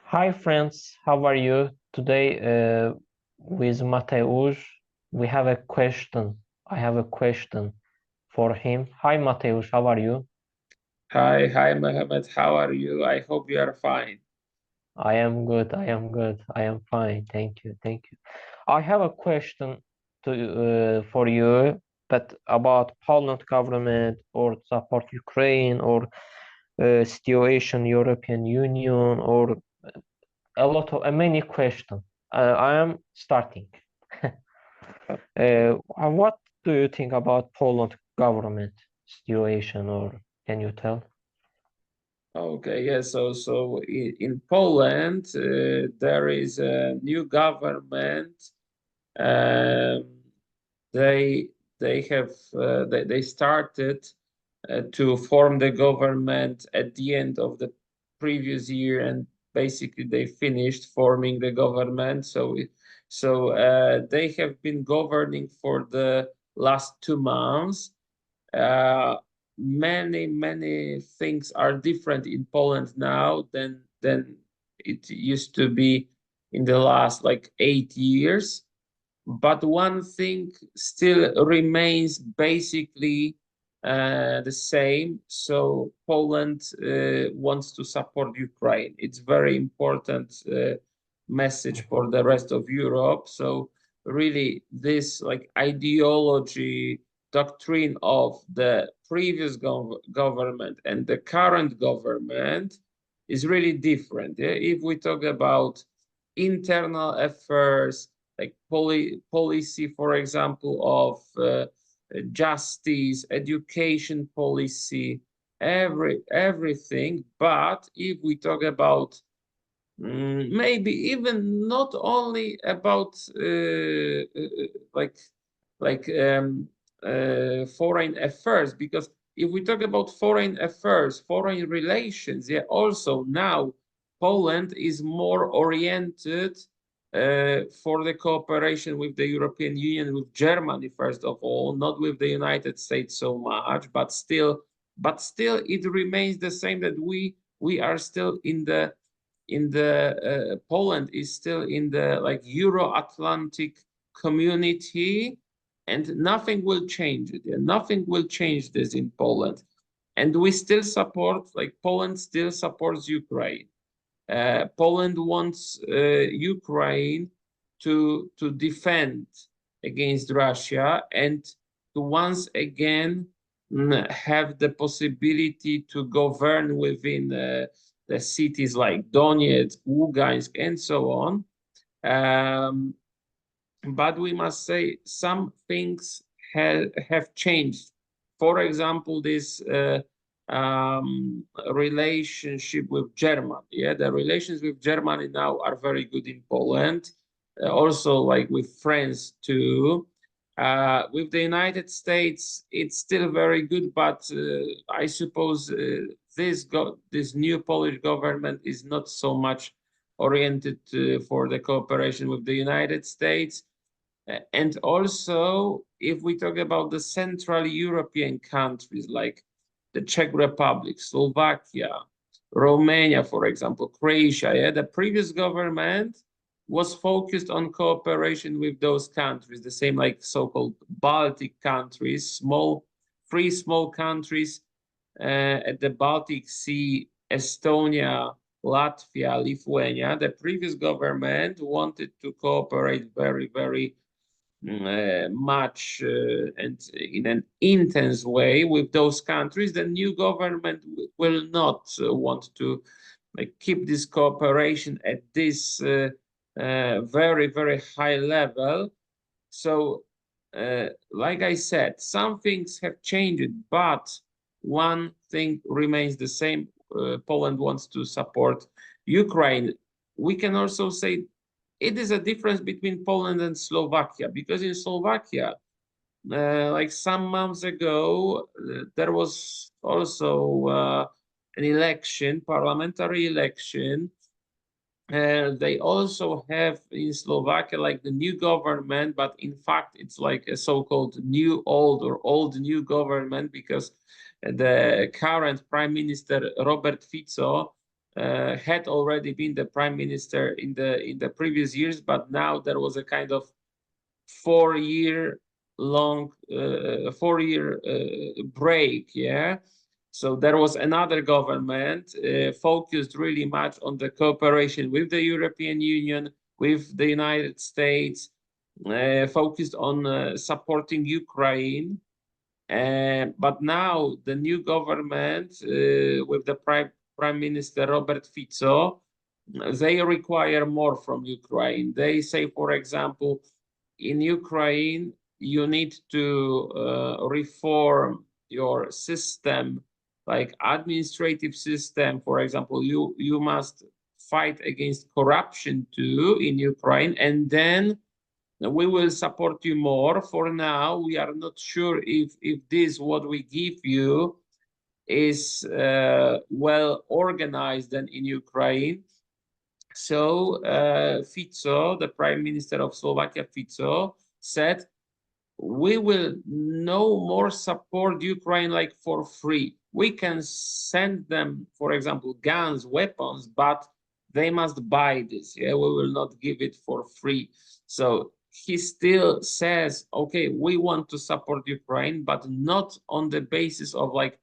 Hi friends, how are you? Today with Mateusz, we have a question. I have a question for him. Hi Mateusz, how are you? Hi, Mohammed. How are you? I hope you are fine. I am good, I am good, I am fine. Thank you, thank you. I have a question for you, but about Poland government or support Ukraine or situation European Union or a lot of many questions. I am starting. What do you think about Poland government situation, or can you tell? Okay, yeah. So in Poland, there is a new government. Um, they they started to form the government at the end of the previous year, and basically they finished forming the government. So they have been governing for the last 2 months. uh, many things are different in Poland now than it used to be in the last like 8 years. But one thing still remains basically the same. So Poland wants to support Ukraine. It's very important message Mhm. for the rest of Europe. So really, this like ideology doctrine of the previous government and the current government is really different. Yeah? If we talk about internal affairs, like policy, for example, of justice, education policy, everything. But if we talk about maybe even not only about like like um, foreign affairs, because if we talk about foreign affairs, foreign relations, yeah, also now Poland is more oriented for the cooperation with the European Union, with Germany first of all, not with the United States so much, but still it remains the same that we are still in the Poland is still in the like Euro-Atlantic community, and nothing will change it. Yeah? Nothing will change this in Poland, and we still support, like Poland still supports Ukraine. Poland wants Ukraine to defend against Russia and to once again have the possibility to govern within the cities like Donetsk, Lugansk, and so on. Um, but we must say some things have changed. For example, this relationship with Germany. Yeah, the relations with Germany now are very good in Poland. Also, like with France too. With the United States, it's still very good, but I suppose this new Polish government is not so much oriented for the cooperation with the United States. And also, if we talk about the Central European countries like the Czech Republic, Slovakia, Romania, for example, Croatia, yeah, the previous government was focused on cooperation with those countries, the same like so-called Baltic countries, small countries at the Baltic Sea, Estonia, Latvia, Lithuania. The previous government wanted to cooperate very much and in an intense way with those countries. The new government will not want to keep this cooperation at this very high level. So, like I said, some things have changed, but one thing remains the same. Poland wants to support Ukraine. We can also say it is a difference between Poland and Slovakia, because in Slovakia, like some months ago, there was also an election, parliamentary election. They also have in Slovakia like the new government, but in fact it's like a so-called new old or old new government, because the current prime minister Robert Fico had already been the prime minister in the previous years, but now there was a kind of 4-year long 4-year break. Yeah, so there was another government focused really much on the cooperation with the European Union, with the United States, focused on supporting Ukraine. But now the new government with the Prime Minister Robert Fico, they require more from Ukraine. They say, for example, in Ukraine, you need to reform your system, like administrative system. For example, you must fight against corruption too in Ukraine, and then we will support you more. For now, we are not sure if this what we give you is well organized than in Ukraine. So Fico, the Prime Minister of Slovakia, Fico, said, we will no more support Ukraine like for free. We can send them, for example, guns, weapons, but they must buy this. Yeah, we will not give it for free. So he still says, okay, we want to support Ukraine, but not on the basis of like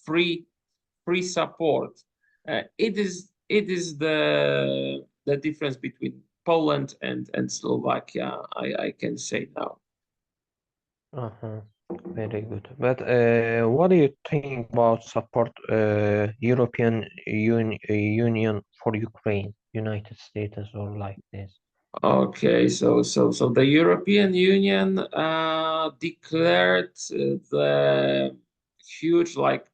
free support. It is the difference between Poland and Slovakia, I can say now. Very good. But what do you think about support European Union for Ukraine, United States or like this? Okay, so the European Union declared the huge like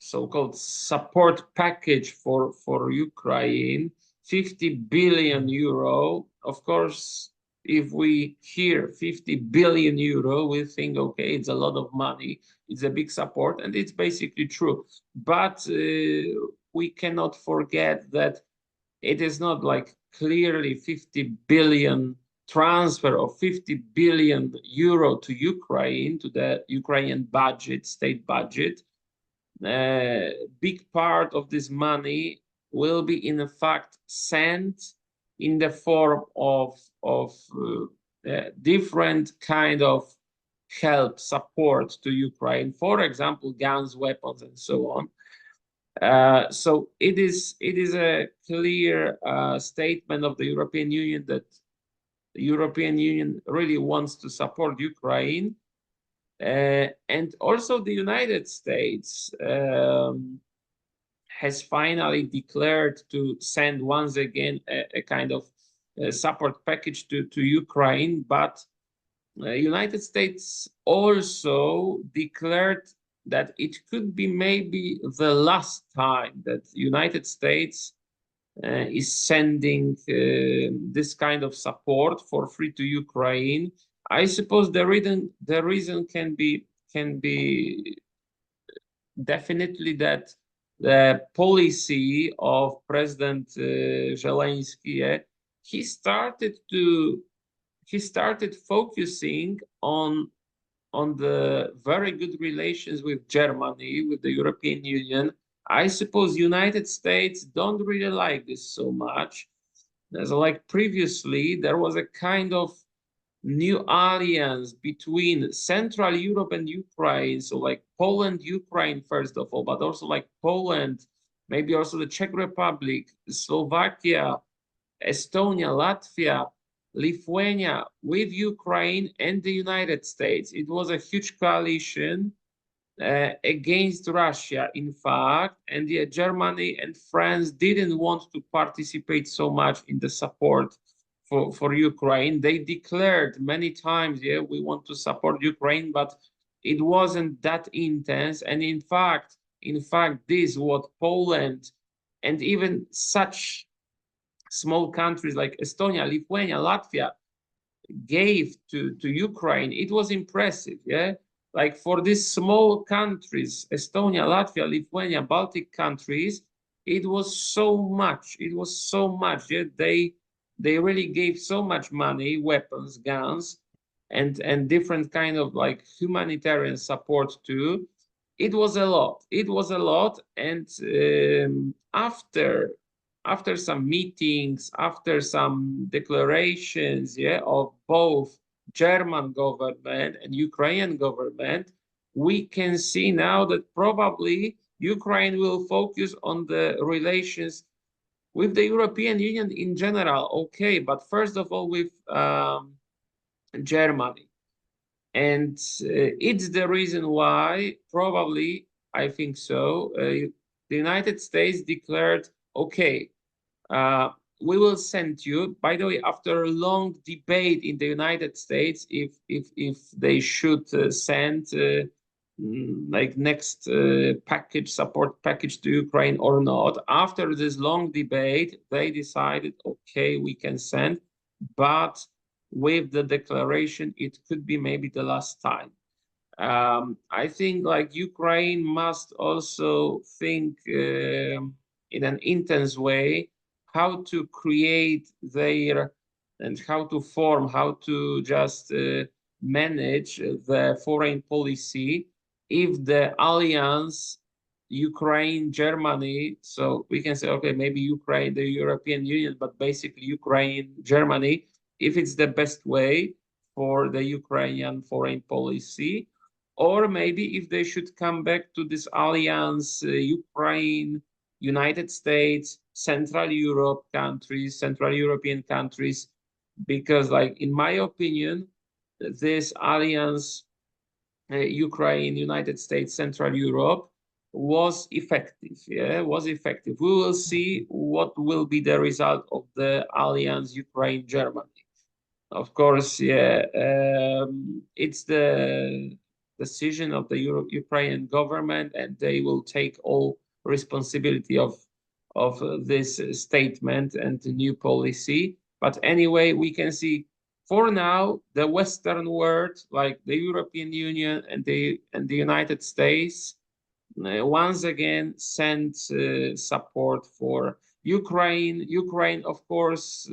so-called support package for Ukraine, 50 billion euro. Of course, if we hear 50 billion euro, we think, okay, it's a lot of money, it's a big support, and it's basically true. But we cannot forget that it is not like clearly 50 billion transfer of 50 billion euro to Ukraine, to the Ukrainian budget, state budget. Big part of this money will be in fact sent in the form of different kind of help, support to Ukraine, for example, guns, weapons, and so on. So it is a clear statement of the European Union that the European Union really wants to support Ukraine. And also the United States has finally declared to send once again a kind of support package to Ukraine, but United States also declared that it could be maybe the last time that the United States is sending this kind of support for free to Ukraine. I suppose the reason can be definitely that the policy of President Zelensky, he started focusing on the very good relations with Germany, with the European Union. I suppose United States don't really like this so much. As like previously, there was a kind of new alliance between Central Europe and Ukraine. So like Poland, Ukraine, first of all, but also like Poland, maybe also the Czech Republic, Slovakia, Estonia, Latvia, Lithuania, with Ukraine and the United States. It was a huge coalition against Russia, in fact, and Germany and France didn't want to participate so much in the support for Ukraine. They declared many times, yeah, we want to support Ukraine, but it wasn't that intense. And in fact, this what Poland and even such small countries like Estonia, Lithuania, Latvia gave to Ukraine, it was impressive, yeah? Like for these small countries, Estonia, Latvia, Lithuania, Baltic countries, it was so much, yeah? They really gave so much money, weapons, guns, and different kind of like humanitarian support too. it was a lot. It was a lot, and after some meetings, after some declarations, yeah, of both German government and Ukrainian government, we can see now that probably Ukraine will focus on the relations with the European Union in general, okay, but first of all with Germany. And it's the reason why probably, I think so, the United States declared, okay, we will send you. By the way, after a long debate in the United States, if they should send like next package, support package to Ukraine or not, after this long debate, they decided, okay, we can send, but with the declaration, it could be maybe the last time. I think like Ukraine must also think in an intense way how to create their and how to form, how to just manage the foreign policy if the alliance, Ukraine, Germany, so we can say, okay, maybe Ukraine, the European Union, but basically Ukraine, Germany, if it's the best way for the Ukrainian foreign policy, or maybe if they should come back to this alliance, Ukraine, United States, Central Europe countries, Central European countries, because like in my opinion, this alliance, Ukraine, United States, Central Europe, was effective. Yeah, was effective. We will see what will be the result of the alliance Ukraine Germany. Of course, yeah, it's the decision of the Ukrainian government, and they will take all responsibility of this statement and the new policy. But anyway, we can see for now the Western world, like the European Union and the United States, once again sent support for Ukraine. Ukraine, of course,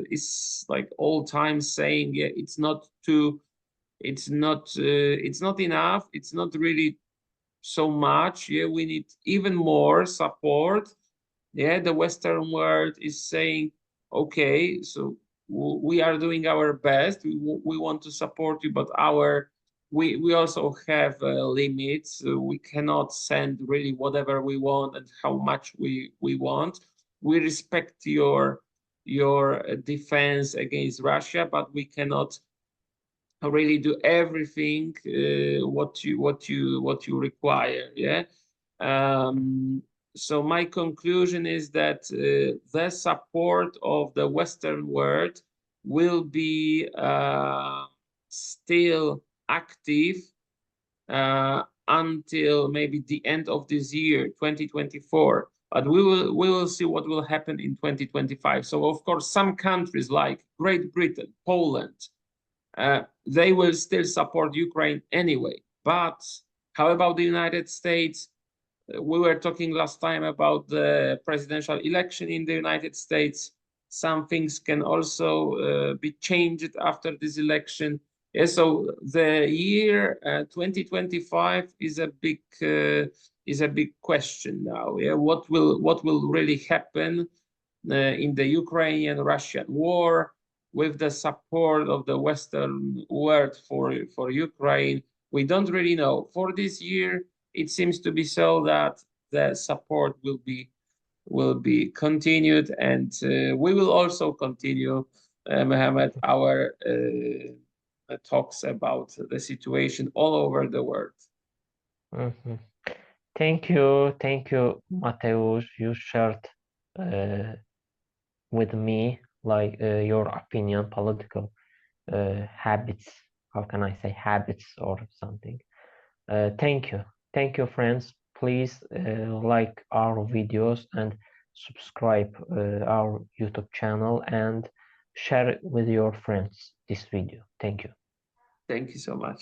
is like all time saying, yeah, it's not enough. It's not really so much. Yeah, we need even more support. Yeah, the Western world is saying, okay, so we are doing our best. We want to support you, but we also have limits. We cannot send really whatever we want and how much we want. We respect your defense against Russia, but we cannot really do everything what you require. Yeah. So my conclusion is that the support of the Western world will be still active until maybe the end of this year, 2024. But we will see what will happen in 2025. So of course, some countries like Great Britain, Poland, they will still support Ukraine anyway. But how about the United States? We were talking last time about the presidential election in the United States. Some things can also be changed after this election. Yeah, so the year 2025 is a big question now. Yeah, what will really happen in the Ukrainian-Russian war with the support of the Western world for Ukraine? We don't really know. For this year, it seems to be so that the support will be continued, and we will also continue, Mohammed, our talks about the situation all over the world. Mhm. Thank you, Mateusz. You shared with me like your opinion, political habits. How can I say habits or something? Thank you, friends. Please like our videos and subscribe our YouTube channel and share it with your friends this video. Thank you. Thank you so much.